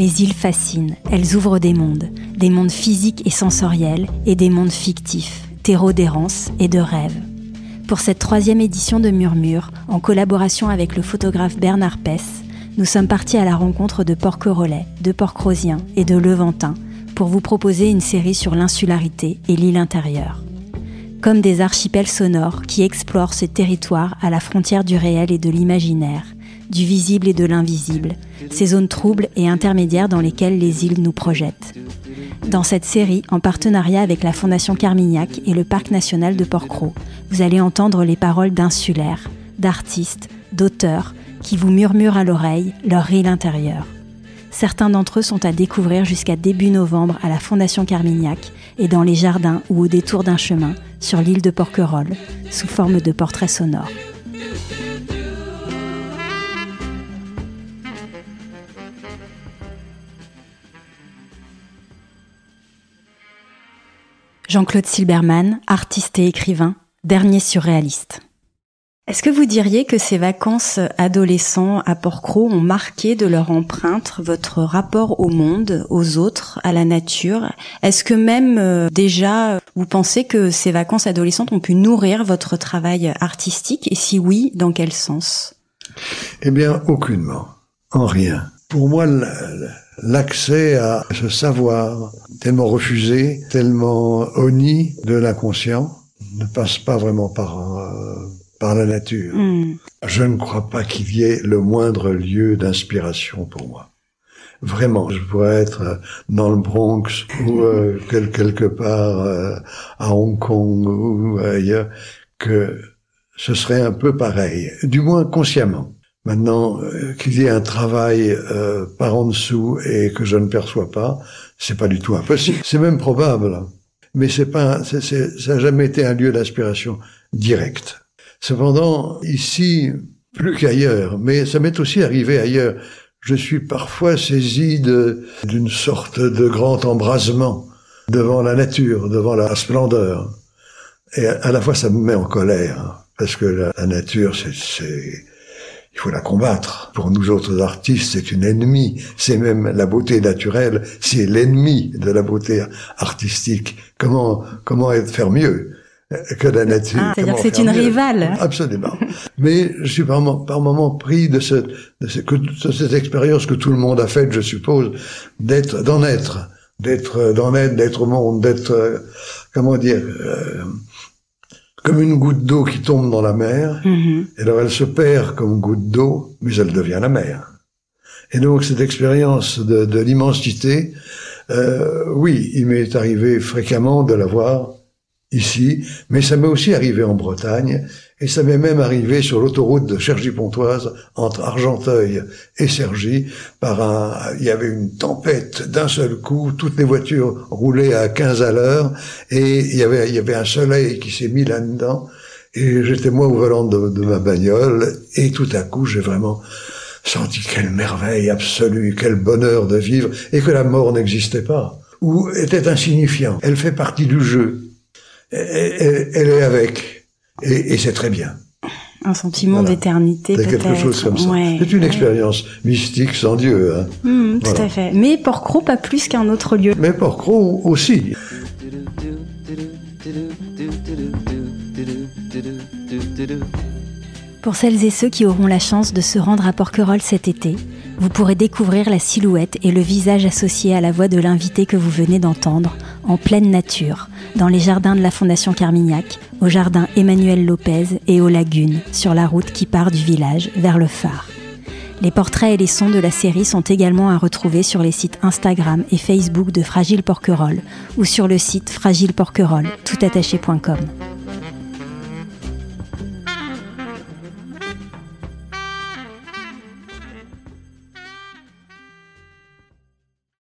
Les îles fascinent, elles ouvrent des mondes physiques et sensoriels et des mondes fictifs, terreaux d'errance et de rêve. Pour cette 3e édition de Murmure, en collaboration avec le photographe Bernard Pess, nous sommes partis à la rencontre de Porquerolles, de Port-Crozien et de Levantin pour vous proposer une série sur l'insularité et l'île intérieure. Comme des archipels sonores qui explorent ce territoire à la frontière du réel et de l'imaginaire, du visible et de l'invisible, ces zones troubles et intermédiaires dans lesquelles les îles nous projettent. Dans cette série, en partenariat avec la Fondation Carmignac et le Parc national de Port-Cros, vous allez entendre les paroles d'insulaires, d'artistes, d'auteurs qui vous murmurent à l'oreille leur île intérieure. Certains d'entre eux sont à découvrir jusqu'à début novembre à la Fondation Carmignac et dans les jardins ou au détour d'un chemin sur l'île de Porquerolles, sous forme de portraits sonores. Jean-Claude Silberman, artiste et écrivain, dernier surréaliste. Est-ce que vous diriez que ces vacances adolescents à Port-Cros ont marqué de leur empreinte votre rapport au monde, aux autres, à la nature ? Est-ce que même déjà vous pensez que ces vacances adolescentes ont pu nourrir votre travail artistique ? Et si oui, dans quel sens ? Eh bien, aucunement, en rien. Pour moi, l'accès à ce savoir tellement refusé, tellement honni de l'inconscient, ne passe pas vraiment par la nature. Je ne crois pas qu'il y ait le moindre lieu d'inspiration pour moi. Vraiment, je pourrais être dans le Bronx ou quelque part à Hong Kong ou ailleurs, que ce serait un peu pareil, du moins consciemment. Maintenant, qu'il y ait un travail par en dessous et que je ne perçois pas, c'est pas du tout impossible. C'est même probable, mais ça n'a jamais été un lieu d'inspiration directe. Cependant, ici, plus qu'ailleurs, mais ça m'est aussi arrivé ailleurs, je suis parfois saisi d'une sorte de grand embrasement devant la nature, devant la splendeur. Et à la fois, ça me met en colère, parce que la nature, il faut la combattre. Pour nous autres artistes, c'est une ennemie. C'est même la beauté naturelle, c'est l'ennemi de la beauté artistique. Comment faire mieux que la nature? C'est-à-dire que c'est une rivale. Absolument. Mais je suis par moments pris de cette expérience que tout le monde a faite, je suppose, d'être au monde, d'être, comme une goutte d'eau qui tombe dans la mer, et alors elle se perd comme goutte d'eau, mais elle devient la mer. Et donc cette expérience de l'immensité, oui, il m'est arrivé fréquemment de la voir ici, mais ça m'est aussi arrivé en Bretagne, et ça m'est même arrivé sur l'autoroute de Cergy-Pontoise, entre Argenteuil et Cergy, il y avait une tempête d'un seul coup, toutes les voitures roulaient à 15 à l'heure, et il y avait un soleil qui s'est mis là-dedans, et j'étais moi au volant de ma bagnole, et tout à coup, j'ai vraiment senti quelle merveille absolue, quel bonheur de vivre, et que la mort n'existait pas, ou était insignifiant. Elle fait partie du jeu. Elle est avec, et c'est très bien. Un sentiment d'éternité, c'est peut-être. Quelque chose comme ça. Ouais, c'est une expérience mystique sans Dieu. Hein. Tout à fait. Mais Port-Cros, pas plus qu'un autre lieu. Mais Port-Cros aussi. Pour celles et ceux qui auront la chance de se rendre à Porquerolles cet été, vous pourrez découvrir la silhouette et le visage associés à la voix de l'invité que vous venez d'entendre, en pleine nature, dans les jardins de la Fondation Carmignac, au jardin Emmanuel Lopez et aux lagunes, sur la route qui part du village vers le phare. Les portraits et les sons de la série sont également à retrouver sur les sites Instagram et Facebook de Fragile Porquerolles ou sur le site fragileporquerolles toutattaché.com.